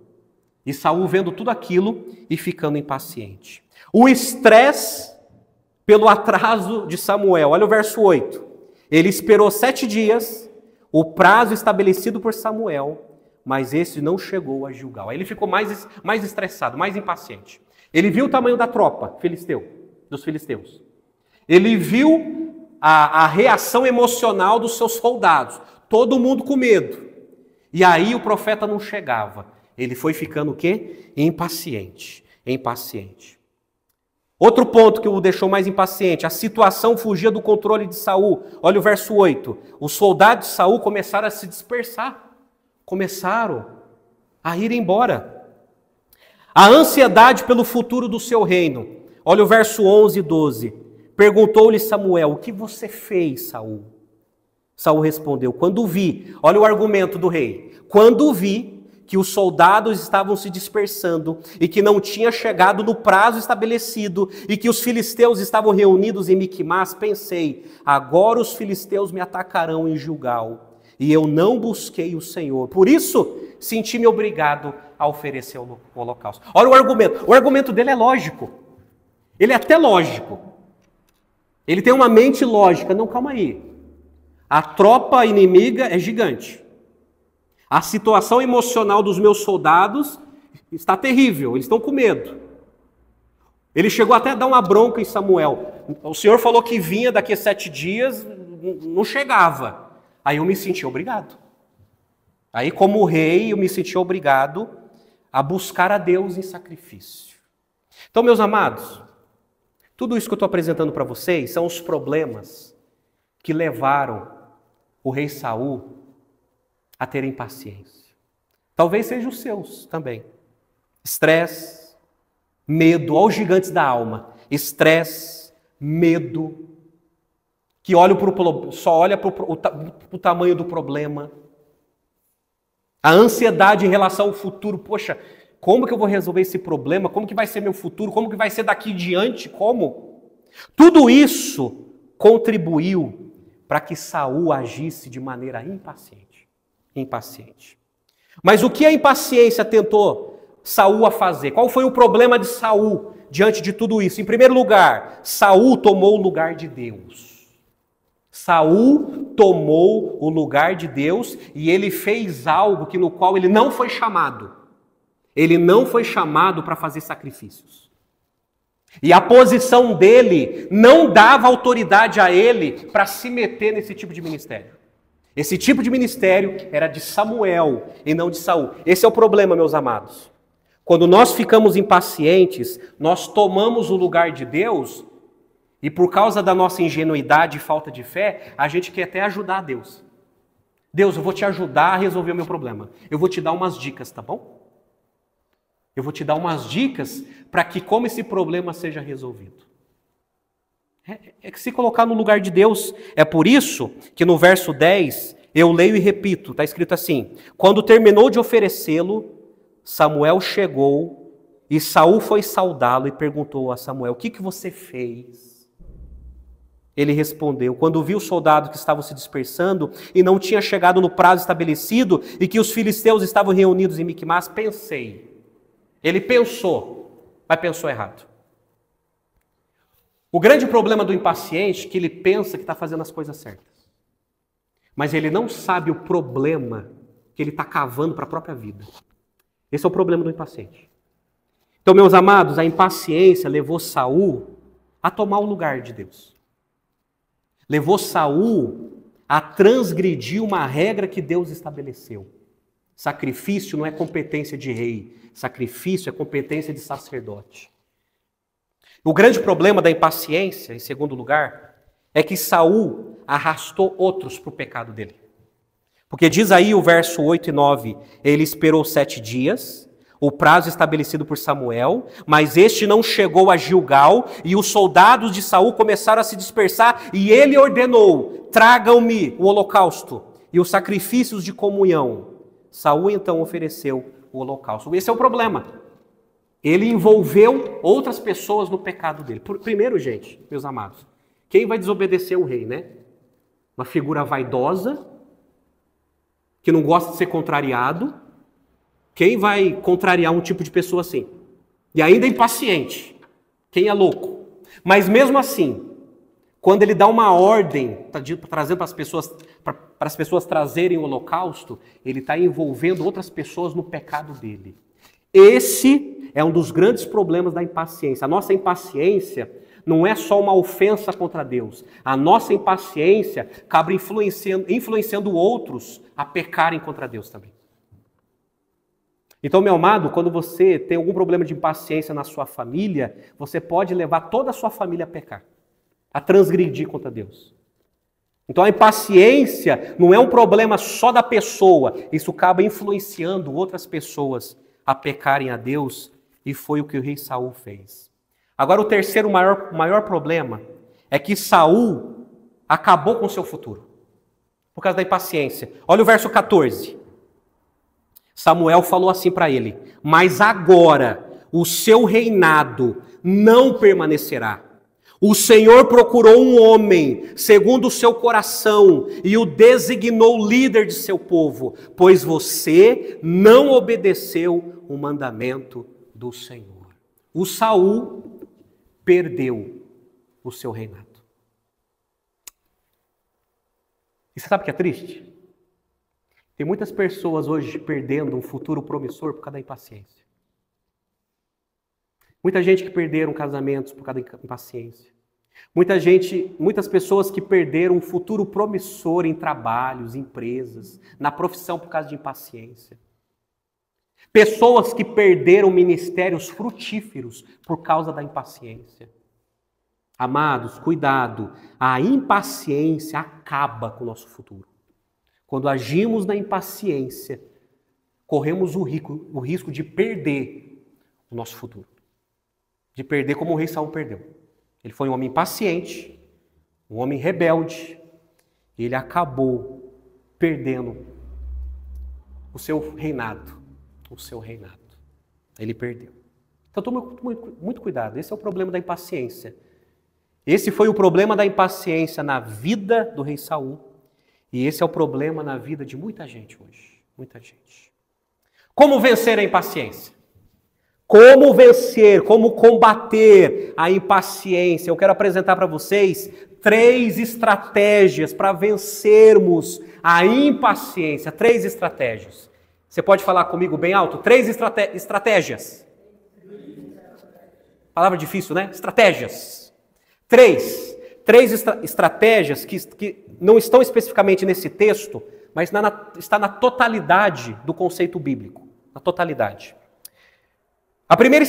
E Saul vendo tudo aquilo e ficando impaciente. O estresse pelo atraso de Samuel. Olha o verso 8. Ele esperou 7 dias, o prazo estabelecido por Samuel, mas esse não chegou a Gilgal. Aí ele ficou mais estressado, mais impaciente. Ele viu o tamanho da tropa dos filisteus. Ele viu a reação emocional dos seus soldados. Todo mundo com medo. E aí o profeta não chegava. Ele foi ficando o quê? Impaciente. Outro ponto que o deixou mais impaciente, a situação fugia do controle de Saul. Olha o verso 8. Os soldados de Saul começaram a se dispersar. Começaram a ir embora. A ansiedade pelo futuro do seu reino. Olha o verso 11 e 12. Perguntou-lhe Samuel: o que você fez, Saul? Saul respondeu: quando vi, olha o argumento do rei, quando vi que os soldados estavam se dispersando e que não tinha chegado no prazo estabelecido e que os filisteus estavam reunidos em Micmas, pensei, agora os filisteus me atacarão em Gilgal e eu não busquei o Senhor. Por isso, senti-me obrigado a oferecer o holocausto. Olha o argumento dele é lógico. Ele é até lógico. Ele tem uma mente lógica. Não, calma aí. A tropa inimiga é gigante. A situação emocional dos meus soldados está terrível, eles estão com medo. Ele chegou até a dar uma bronca em Samuel. O Senhor falou que vinha daqui a 7 dias, não chegava. Aí eu me senti obrigado. Aí como rei eu me senti obrigado a buscar a Deus em sacrifício. Então, meus amados, tudo isso que eu estou apresentando para vocês são os problemas que levaram o rei Saul a ter impaciência. Talvez sejam os seus também. Estresse, medo, olha os gigantes da alma. Estresse, medo, que só olha para o tamanho do problema. A ansiedade em relação ao futuro. Poxa, como que eu vou resolver esse problema? Como que vai ser meu futuro? Como que vai ser daqui em diante? Como? Tudo isso contribuiu para que Saul agisse de maneira impaciente. Mas o que a impaciência tentou Saul a fazer? Qual foi o problema de Saul diante de tudo isso? Em primeiro lugar, Saul tomou o lugar de Deus. Saul tomou o lugar de Deus e ele fez algo no qual ele não foi chamado. Ele não foi chamado para fazer sacrifícios. E a posição dele não dava autoridade a ele para se meter nesse tipo de ministério. Esse tipo de ministério era de Samuel e não de Saul. Esse é o problema, meus amados. Quando nós ficamos impacientes, nós tomamos o lugar de Deus e por causa da nossa ingenuidade e falta de fé, a gente quer até ajudar a Deus. Deus, eu vou te ajudar a resolver o meu problema. Eu vou te dar umas dicas, tá bom? Eu vou te dar umas dicas para que como esse problema seja resolvido. É que se colocar no lugar de Deus. É por isso que no verso 10, eu leio e repito, está escrito assim: quando terminou de oferecê-lo, Samuel chegou e Saul foi saudá-lo e perguntou a Samuel: o que você fez? Ele respondeu: quando vi os soldados que estavam se dispersando e não tinha chegado no prazo estabelecido e que os filisteus estavam reunidos em Miquimás, pensei. Ele pensou, mas pensou errado. O grande problema do impaciente é que ele pensa que está fazendo as coisas certas. Mas ele não sabe o problema que ele está cavando para a própria vida. Esse é o problema do impaciente. Então, meus amados, a impaciência levou Saul a tomar o lugar de Deus. Levou Saul a transgredir uma regra que Deus estabeleceu. Sacrifício não é competência de rei. Sacrifício é competência de sacerdote. O grande problema da impaciência, em segundo lugar, é que Saul arrastou outros para o pecado dele. Porque diz aí o verso 8 e 9, ele esperou 7 dias, o prazo estabelecido por Samuel, mas este não chegou a Gilgal, e os soldados de Saul começaram a se dispersar, e ele ordenou: tragam-me o holocausto e os sacrifícios de comunhão. Saul então ofereceu o holocausto. Esse é o problema. Ele envolveu outras pessoas no pecado dele. Primeiro, gente, meus amados, quem vai desobedecer o rei, né? Uma figura vaidosa, que não gosta de ser contrariado. Quem vai contrariar um tipo de pessoa assim? E ainda impaciente. Quem é louco? Mas mesmo assim, quando ele dá uma ordem, trazendo para as pessoas trazerem o holocausto, ele está envolvendo outras pessoas no pecado dele. Esse é um dos grandes problemas da impaciência. A nossa impaciência não é só uma ofensa contra Deus. A nossa impaciência acaba influenciando outros a pecarem contra Deus também. Então, meu amado, quando você tem algum problema de impaciência na sua família, você pode levar toda a sua família a pecar, a transgredir contra Deus. Então, a impaciência não é um problema só da pessoa, isso acaba influenciando outras pessoas a pecarem a Deus, e foi o que o rei Saul fez. Agora, o terceiro maior problema é que Saul acabou com o seu futuro, por causa da impaciência. Olha o verso 14. Samuel falou assim para ele: mas agora o seu reinado não permanecerá. O Senhor procurou um homem segundo o seu coração e o designou líder de seu povo, pois você não obedeceu o mandamento do Senhor. O Saul perdeu o seu reinado. E você sabe o que é triste? Tem muitas pessoas hoje perdendo um futuro promissor por causa da impaciência. Muita gente que perderam casamentos por causa da impaciência. Muitas pessoas que perderam um futuro promissor em trabalhos, empresas, na profissão por causa de impaciência. Pessoas que perderam ministérios frutíferos por causa da impaciência. Amados, cuidado, a impaciência acaba com o nosso futuro. Quando agimos na impaciência, corremos o risco de perder o nosso futuro. De perder como o rei Saul perdeu. Ele foi um homem impaciente, um homem rebelde, e ele acabou perdendo o seu reinado. O seu reinado. Ele perdeu. Então tome muito cuidado. Esse é o problema da impaciência. Esse foi o problema da impaciência na vida do rei Saul. E esse é o problema na vida de muita gente hoje. Muita gente. Como vencer a impaciência? Como vencer, como combater a impaciência? Eu quero apresentar para vocês 3 estratégias para vencermos a impaciência. 3 estratégias. Você pode falar comigo bem alto? 3 estratégias. Palavra difícil, né? Estratégias. 3 estratégias que não estão especificamente nesse texto, mas está na totalidade do conceito bíblico. Na totalidade. A primeira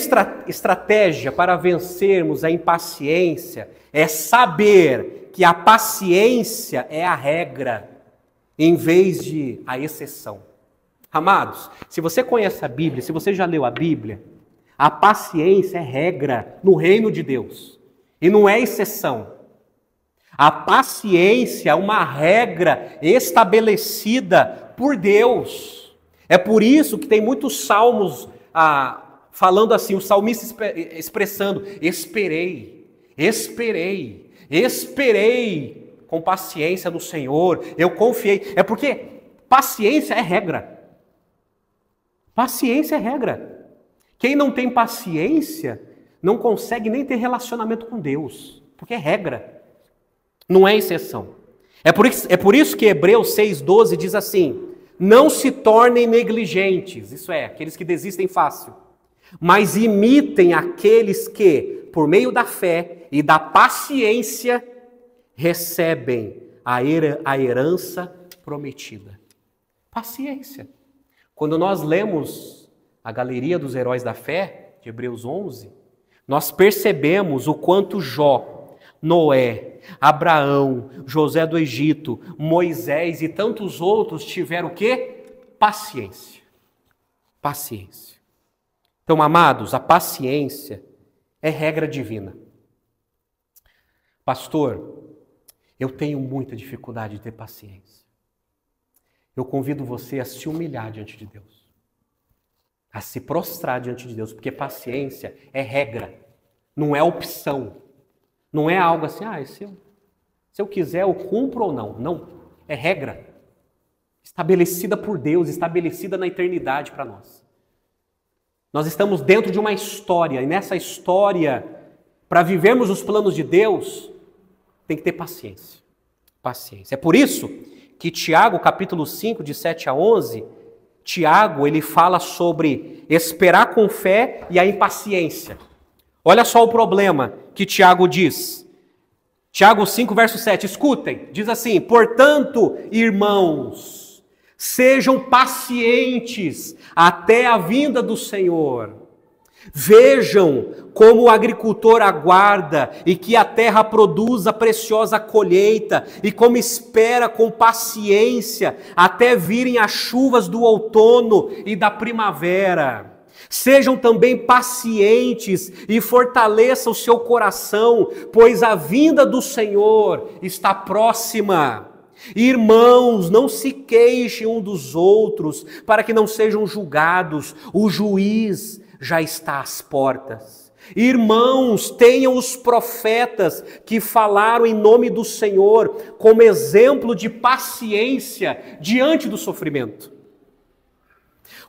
estratégia para vencermos a impaciência é saber que a paciência é a regra, em vez de a exceção. Amados, se você conhece a Bíblia, se você já leu a Bíblia, a paciência é regra no reino de Deus. E não é exceção. A paciência é uma regra estabelecida por Deus. É por isso que tem muitos salmos falando assim, o salmista expressando: esperei, esperei, esperei com paciência no Senhor, eu confiei. É porque paciência é regra. Paciência é regra. Quem não tem paciência não consegue nem ter relacionamento com Deus, porque é regra. Não é exceção. É por isso que Hebreus 6,12 diz assim: não se tornem negligentes, isso é, aqueles que desistem fácil, mas imitem aqueles que, por meio da fé e da paciência, recebem a herança prometida. Paciência. Quando nós lemos a galeria dos heróis da fé, de Hebreus 11, nós percebemos o quanto Jó, Noé, Abraão, José do Egito, Moisés e tantos outros tiveram o quê? Paciência. Paciência. Então, amados, a paciência é regra divina. Pastor, eu tenho muita dificuldade de ter paciência. Eu convido você a se humilhar diante de Deus, a se prostrar diante de Deus, porque paciência é regra, não é opção. Não é algo assim, se eu quiser eu cumpro ou não. Não, é regra. Estabelecida por Deus, estabelecida na eternidade para nós. Nós estamos dentro de uma história, e nessa história, para vivermos os planos de Deus, tem que ter paciência. Paciência. É por isso que Tiago, capítulo 5, de 7 a 11, Tiago, ele fala sobre esperar com fé e a impaciência. Olha só o problema que Tiago diz. Tiago 5, verso 7, escutem, diz assim: portanto, irmãos, sejam pacientes até a vinda do Senhor. Vejam como o agricultor aguarda e que a terra produz a preciosa colheita e como espera com paciência até virem as chuvas do outono e da primavera. Sejam também pacientes e fortaleçam o seu coração, pois a vinda do Senhor está próxima. Irmãos, não se queixem um dos outros, para que não sejam julgados. O juiz já está às portas. Irmãos, tenham os profetas que falaram em nome do Senhor como exemplo de paciência diante do sofrimento.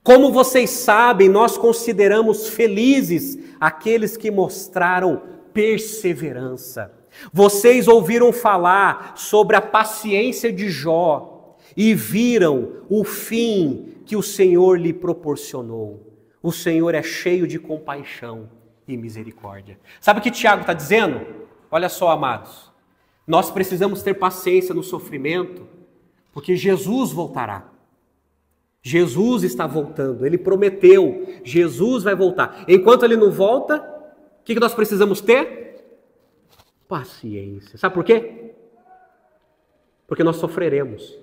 Como vocês sabem, nós consideramos felizes aqueles que mostraram perseverança. Vocês ouviram falar sobre a paciência de Jó e viram o fim que o Senhor lhe proporcionou. O Senhor é cheio de compaixão e misericórdia. Sabe o que Tiago está dizendo? Olha só, amados. Nós precisamos ter paciência no sofrimento, porque Jesus voltará. Jesus está voltando, Ele prometeu, Jesus vai voltar. Enquanto Ele não volta, o que nós precisamos ter? Paciência. Sabe por quê? Porque nós sofreremos.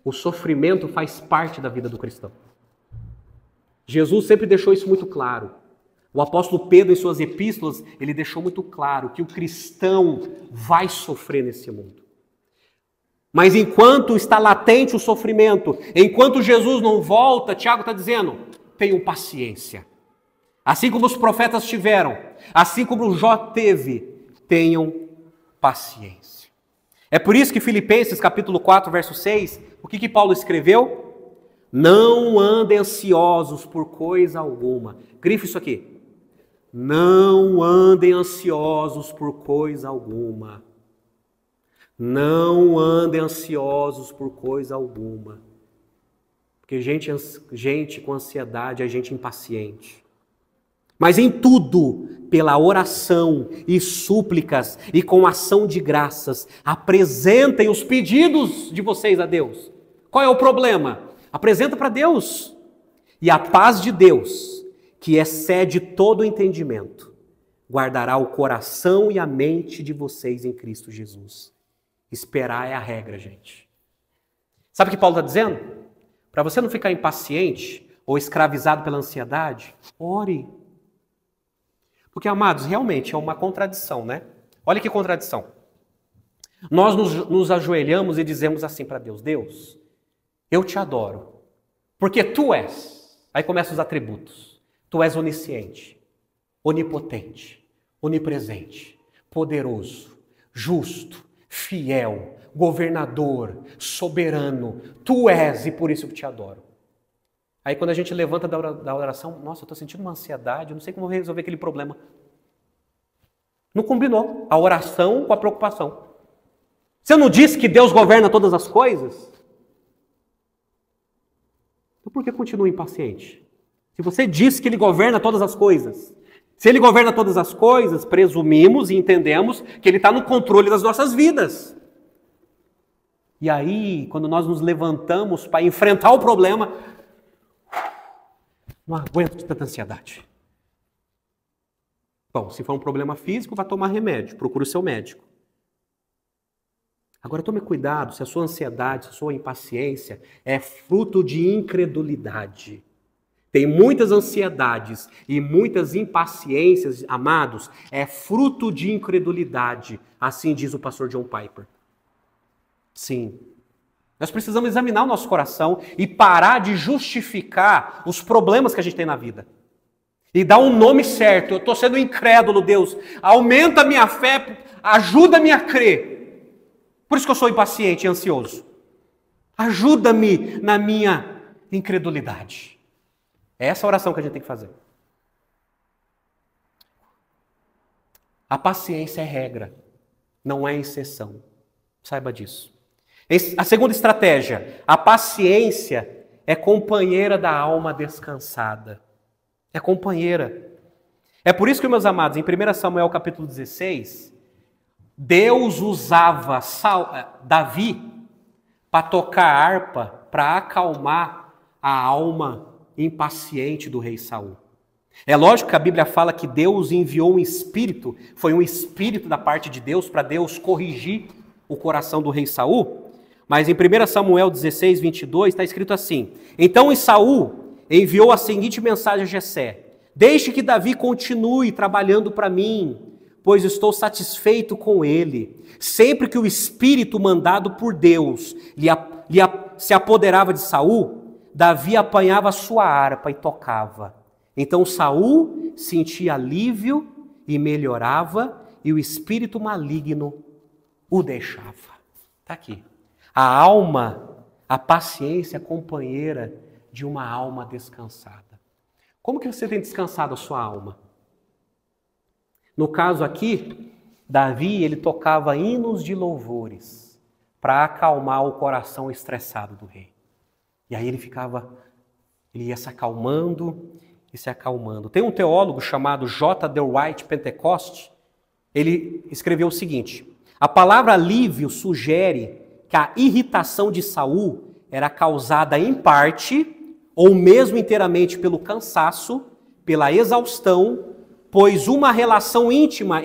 O sofrimento faz parte da vida do cristão. Jesus sempre deixou isso muito claro. O apóstolo Pedro, em suas epístolas, ele deixou muito claro que o cristão vai sofrer nesse mundo. Mas enquanto está latente o sofrimento, enquanto Jesus não volta, Tiago está dizendo, tenham paciência. Assim como os profetas tiveram, assim como Jó teve, tenham paciência. É por isso que Filipenses capítulo 4, verso 6, o que Paulo escreveu? Não andem ansiosos por coisa alguma. Grife isso aqui. Não andem ansiosos por coisa alguma. Não andem ansiosos por coisa alguma. Porque gente com ansiedade é gente impaciente. Mas em tudo, pela oração e súplicas e com ação de graças, apresentem os pedidos de vocês a Deus. Qual é o problema? Apresenta para Deus. E a paz de Deus, que excede todo o entendimento, guardará o coração e a mente de vocês em Cristo Jesus. Esperar é a regra, gente. Sabe o que Paulo está dizendo? Para você não ficar impaciente ou escravizado pela ansiedade, ore. Porque, amados, realmente é uma contradição, né? Olha que contradição. Nós nos ajoelhamos e dizemos assim para Deus: Deus, eu te adoro, porque tu és. Aí começam os atributos. Tu és onisciente, onipotente, onipresente, poderoso, justo, fiel, governador, soberano. Tu és e por isso eu te adoro. Aí quando a gente levanta da oração, nossa, eu estou sentindo uma ansiedade, eu não sei como resolver aquele problema. Não combinou a oração com a preocupação. Você não disse que Deus governa todas as coisas? Então por que continua impaciente? Se você disse que Ele governa todas as coisas, se Ele governa todas as coisas, presumimos e entendemos que Ele está no controle das nossas vidas. E aí, quando nós nos levantamos para enfrentar o problema, não aguento de tanta ansiedade. Bom, se for um problema físico, vá tomar remédio, procure o seu médico. Agora tome cuidado se a sua ansiedade, se a sua impaciência é fruto de incredulidade. Tem muitas ansiedades e muitas impaciências, amados, é fruto de incredulidade, assim diz o pastor John Piper. Sim. Nós precisamos examinar o nosso coração e parar de justificar os problemas que a gente tem na vida. E dar um nome certo. Eu estou sendo incrédulo, Deus. Aumenta a minha fé, ajuda-me a crer. Por isso que eu sou impaciente e ansioso. Ajuda-me na minha incredulidade. É essa oração que a gente tem que fazer. A paciência é regra, não é exceção. Saiba disso. A segunda estratégia, a paciência é companheira da alma descansada. É companheira. É por isso que, meus amados, em 1 Samuel capítulo 16, Deus usava Davi para tocar harpa, para acalmar a alma impaciente do rei Saul. É lógico que a Bíblia fala que Deus enviou um espírito, foi um espírito da parte de Deus para Deus corrigir o coração do rei Saul. Mas em 1 Samuel 16, 22, está escrito assim: Então Saul enviou a seguinte mensagem a Jessé: Deixe que Davi continue trabalhando para mim, pois estou satisfeito com ele. Sempre que o espírito mandado por Deus se apoderava de Saul, Davi apanhava sua harpa e tocava. Então Saul sentia alívio e melhorava, e o espírito maligno o deixava. Está aqui. A alma, a paciência é companheira de uma alma descansada. Como que você tem descansado a sua alma? No caso aqui, Davi, ele tocava hinos de louvores para acalmar o coração estressado do rei. E aí ele ia se acalmando e se acalmando. Tem um teólogo chamado J.D. White Pentecost, ele escreveu o seguinte: a palavra alívio sugere que a irritação de Saul era causada em parte ou mesmo inteiramente pelo cansaço, pela exaustão, pois há uma relação íntima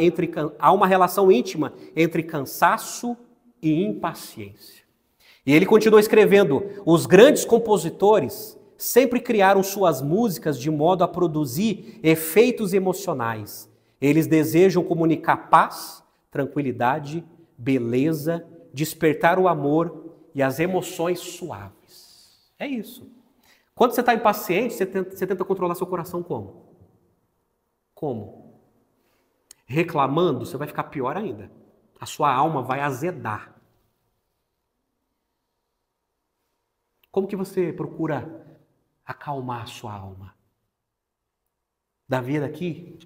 entre cansaço e impaciência. E ele continua escrevendo: os grandes compositores sempre criaram suas músicas de modo a produzir efeitos emocionais. Eles desejam comunicar paz, tranquilidade, beleza, despertar o amor e as emoções suaves. É isso. Quando você está impaciente, você tenta controlar seu coração como? Como? Reclamando, você vai ficar pior ainda. A sua alma vai azedar. Como que você procura acalmar a sua alma? Davi daqui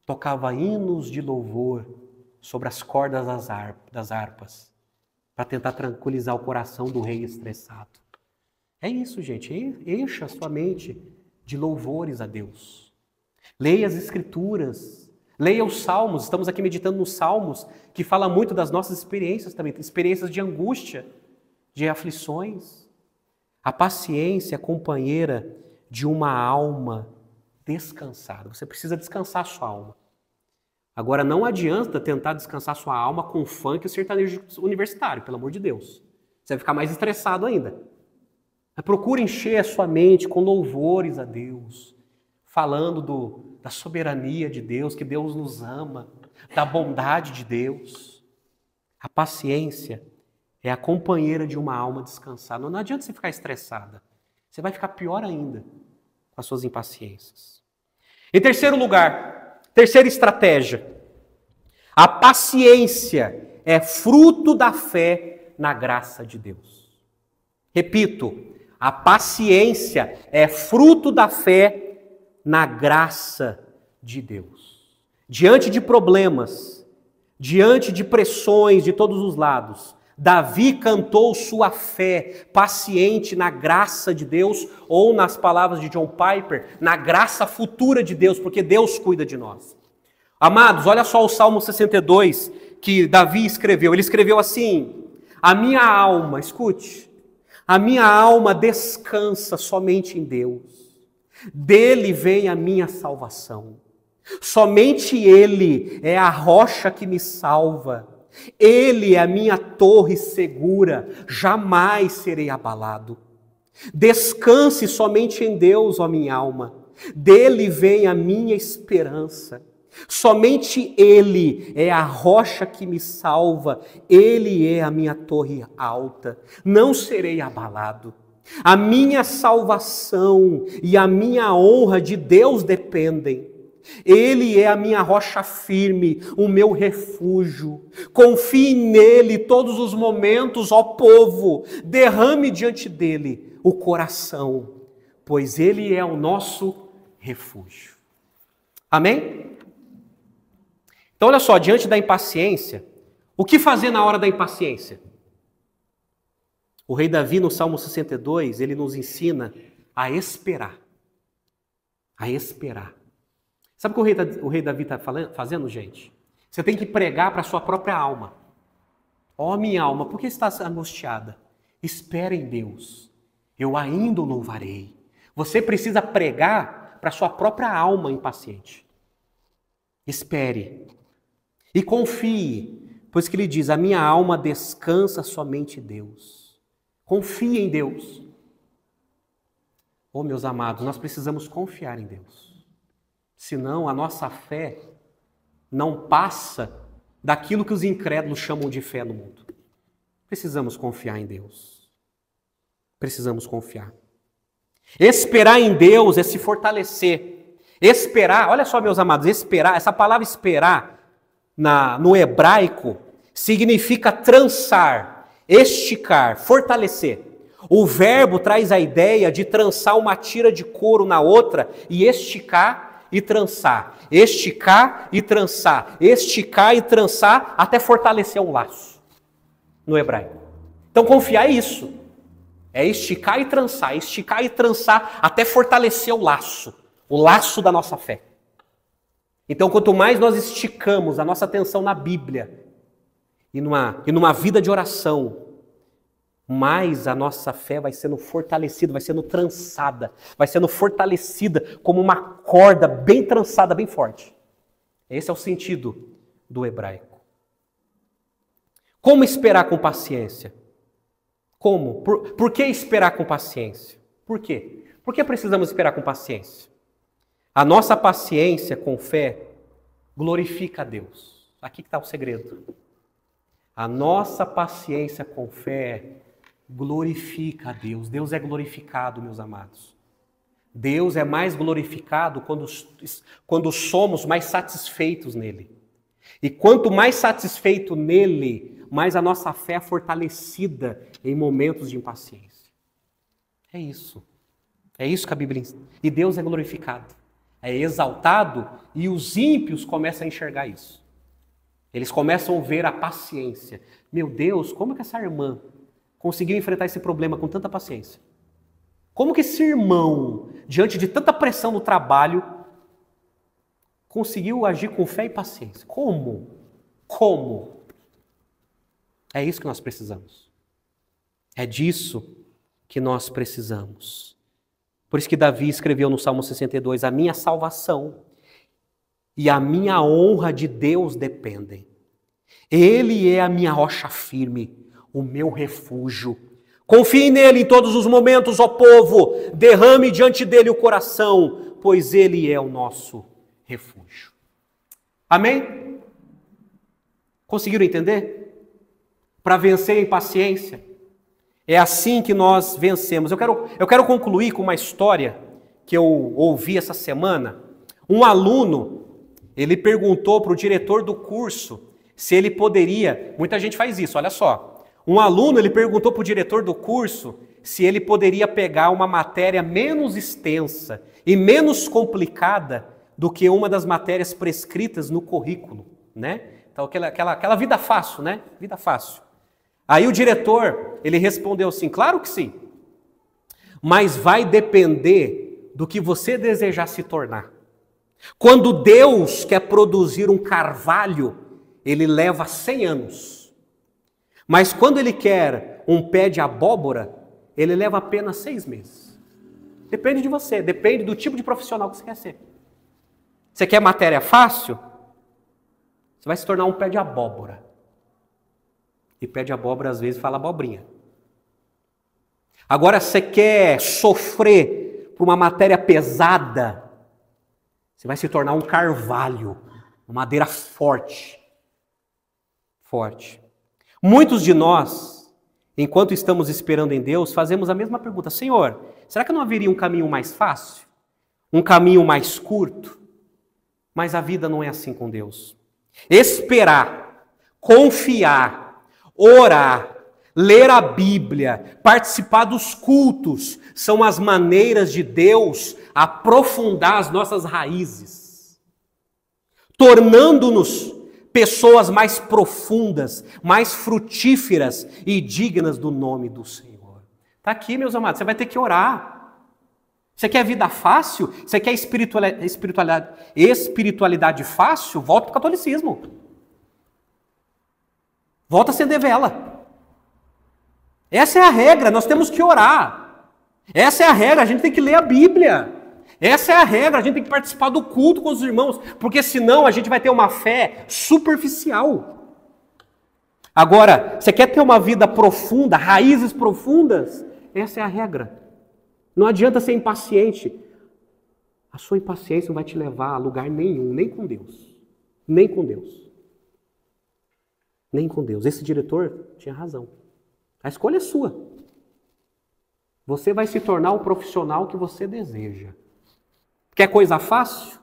tocava hinos de louvor sobre as cordas das harpas, para tentar tranquilizar o coração do rei estressado. É isso, gente. Encha a sua mente de louvores a Deus. Leia as Escrituras. Leia os Salmos. Estamos aqui meditando nos Salmos, que fala muito das nossas experiências também. Experiências de angústia, de aflições. A paciência é companheira de uma alma descansada. Você precisa descansar a sua alma. Agora, não adianta tentar descansar sua alma com funk e sertanejo universitário, pelo amor de Deus. Você vai ficar mais estressado ainda. Mas procure encher a sua mente com louvores a Deus, falando da soberania de Deus, que Deus nos ama, da bondade de Deus. A paciência é a companheira de uma alma descansada. Não adianta você ficar estressada. Você vai ficar pior ainda com as suas impaciências. Em terceiro lugar, terceira estratégia. A paciência é fruto da fé na graça de Deus. Repito, a paciência é fruto da fé na graça de Deus. Diante de problemas, diante de pressões de todos os lados, Davi cantou sua fé paciente na graça de Deus, ou nas palavras de John Piper, na graça futura de Deus, porque Deus cuida de nós. Amados, olha só o Salmo 62 que Davi escreveu. Ele escreveu assim: a minha alma, escute, a minha alma descansa somente em Deus. Dele vem a minha salvação. Somente Ele é a rocha que me salva. Ele é a minha torre segura, jamais serei abalado. Descanse somente em Deus, ó minha alma. Dele vem a minha esperança. Somente Ele é a rocha que me salva. Ele é a minha torre alta. Não serei abalado. A minha salvação e a minha honra de Deus dependem. Ele é a minha rocha firme, o meu refúgio. Confie nele todos os momentos, ó povo. Derrame diante dele o coração, pois ele é o nosso refúgio. Amém? Então olha só, diante da impaciência, o que fazer na hora da impaciência? O rei Davi, no Salmo 62, ele nos ensina a esperar. A esperar. Sabe o que o rei Davi está fazendo, gente? Você tem que pregar para a sua própria alma. Ó minha alma, por que estás angustiada? Espera em Deus. Eu ainda o louvarei. Você precisa pregar para a sua própria alma impaciente. Espere. E confie, pois que ele diz, a minha alma descansa somente em Deus. Confie em Deus. Oh, meus amados, nós precisamos confiar em Deus. Senão a nossa fé não passa daquilo que os incrédulos chamam de fé no mundo. Precisamos confiar em Deus. Precisamos confiar. Esperar em Deus é se fortalecer. Esperar, olha só, meus amados, esperar, essa palavra esperar no hebraico significa trançar, esticar, fortalecer. O verbo traz a ideia de trançar uma tira de couro na outra e esticar e trançar, esticar e trançar, esticar e trançar até fortalecer um laço no hebraico. Então confiar é isso, é esticar e trançar até fortalecer o laço da nossa fé. Então quanto mais nós esticamos a nossa atenção na Bíblia e numa vida de oração, mais a nossa fé vai sendo fortalecida, vai sendo trançada, vai sendo fortalecida como uma corda bem trançada, bem forte. Esse é o sentido do hebraico. Como esperar com paciência? Como? Por que esperar com paciência? Por quê? Por que precisamos esperar com paciência? A nossa paciência com fé glorifica a Deus. Aqui que está o segredo. A nossa paciência com fé glorifica a Deus. Deus é glorificado, meus amados. Deus é mais glorificado quando somos mais satisfeitos nele. E quanto mais satisfeito nele, mais a nossa fé é fortalecida em momentos de impaciência. É isso. É isso que a Bíblia ensina. E Deus é glorificado. É exaltado e os ímpios começam a enxergar isso. Eles começam a ver a paciência. Meu Deus, como que essa irmã conseguiu enfrentar esse problema com tanta paciência? Como que esse irmão, diante de tanta pressão no trabalho, conseguiu agir com fé e paciência? Como? É isso que nós precisamos. É disso que nós precisamos. Por isso que Davi escreveu no Salmo 62, a minha salvação e a minha honra de Deus dependem. Ele é a minha rocha firme, o meu refúgio. Confie nele em todos os momentos, ó povo. Derrame diante dele o coração, pois ele é o nosso refúgio. Amém? Conseguiram entender? para vencer a impaciência. É assim que nós vencemos. Eu quero concluir com uma história que eu ouvi essa semana. Um aluno, ele perguntou para o diretor do curso se ele poderia... Muita gente faz isso, olha só. Um aluno, ele perguntou para o diretor do curso se ele poderia pegar uma matéria menos extensa e menos complicada do que uma das matérias prescritas no currículo, né? Então, aquela vida fácil, né? Vida fácil. Aí o diretor, ele respondeu assim, claro que sim, mas vai depender do que você desejar se tornar. Quando Deus quer produzir um carvalho, ele leva 100 anos. Mas quando ele quer um pé de abóbora, ele leva apenas 6 meses. Depende de você, depende do tipo de profissional que você quer ser. Você quer matéria fácil? Você vai se tornar um pé de abóbora. E pé de abóbora às vezes fala abobrinha. Agora você quer sofrer por uma matéria pesada, você vai se tornar um carvalho, uma madeira forte. Forte. Muitos de nós, enquanto estamos esperando em Deus, fazemos a mesma pergunta. Senhor, será que não haveria um caminho mais fácil? Um caminho mais curto? Mas a vida não é assim com Deus. Esperar, confiar, orar, ler a Bíblia, participar dos cultos, são as maneiras de Deus aprofundar as nossas raízes, tornando-nos pessoas mais profundas, mais frutíferas e dignas do nome do Senhor. Está aqui, meus amados, você vai ter que orar. Você quer vida fácil? Você quer espiritualidade fácil? Volta para o catolicismo. Volta a acender vela. Essa é a regra, nós temos que orar. Essa é a regra, a gente tem que ler a Bíblia. Essa é a regra, a gente tem que participar do culto com os irmãos, porque senão a gente vai ter uma fé superficial. Agora, você quer ter uma vida profunda, raízes profundas? Essa é a regra. Não adianta ser impaciente. A sua impaciência não vai te levar a lugar nenhum, nem com Deus. Nem com Deus. Nem com Deus. Esse diretor tinha razão. A escolha é sua. Você vai se tornar o profissional que você deseja. Quer coisa fácil?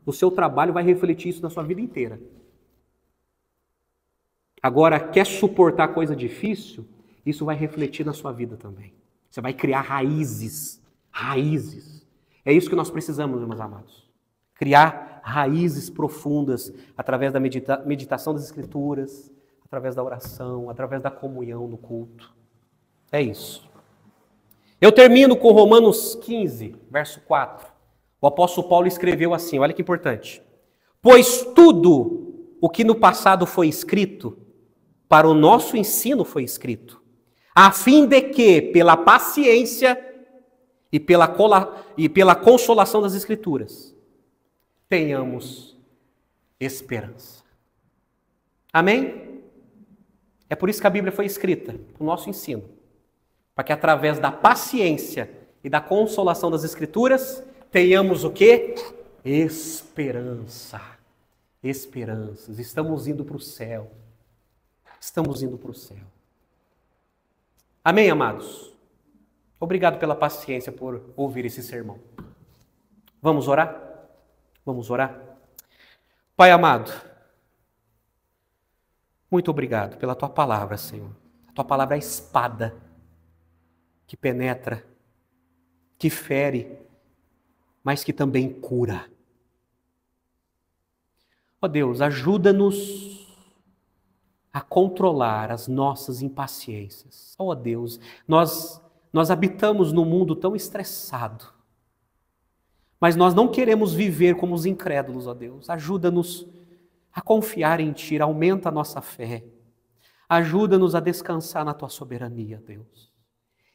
O seu trabalho vai refletir isso na sua vida inteira. Agora, quer suportar coisa difícil? Isso vai refletir na sua vida também. Você vai criar raízes. Raízes. É isso que nós precisamos, meus amados. Criar raízes profundas através da meditação das Escrituras, através da oração, através da comunhão no culto. É isso. Eu termino com Romanos 15, verso 4. O apóstolo Paulo escreveu assim, olha que importante. Pois tudo o que no passado foi escrito, para o nosso ensino foi escrito, a fim de que, pela paciência e pela consolação das Escrituras, tenhamos esperança. Amém? É por isso que a Bíblia foi escrita, para o nosso ensino. Para que através da paciência e da consolação das Escrituras, tenhamos o quê? Esperança. Esperanças. Estamos indo para o céu. Estamos indo para o céu. Amém, amados? Obrigado pela paciência por ouvir esse sermão. Vamos orar? Vamos orar? Pai amado, muito obrigado pela Tua palavra, Senhor. A Tua palavra é a espada que penetra, que fere, mas que também cura. Ó Deus, ajuda-nos a controlar as nossas impaciências. Ó Deus, nós habitamos num mundo tão estressado, mas nós não queremos viver como os incrédulos, ó Deus. Ajuda-nos a confiar em Ti, aumenta a nossa fé. Ajuda-nos a descansar na Tua soberania, Deus.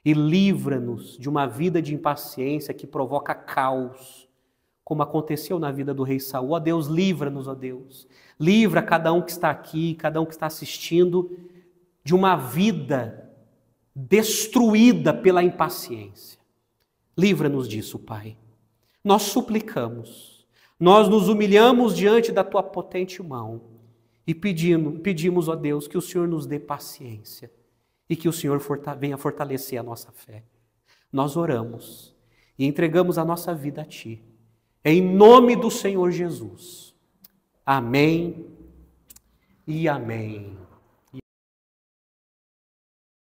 E livra-nos de uma vida de impaciência que provoca caos, como aconteceu na vida do rei Saul. Ó Deus, livra-nos, ó Deus. Livra cada um que está aqui, cada um que está assistindo, de uma vida destruída pela impaciência. Livra-nos disso, Pai. Nós suplicamos, nós nos humilhamos diante da Tua potente mão E pedimos, ó Deus, que o Senhor nos dê paciência e que o Senhor venha fortalecer a nossa fé. Nós oramos e entregamos a nossa vida a Ti. Em nome do Senhor Jesus. Amém e amém.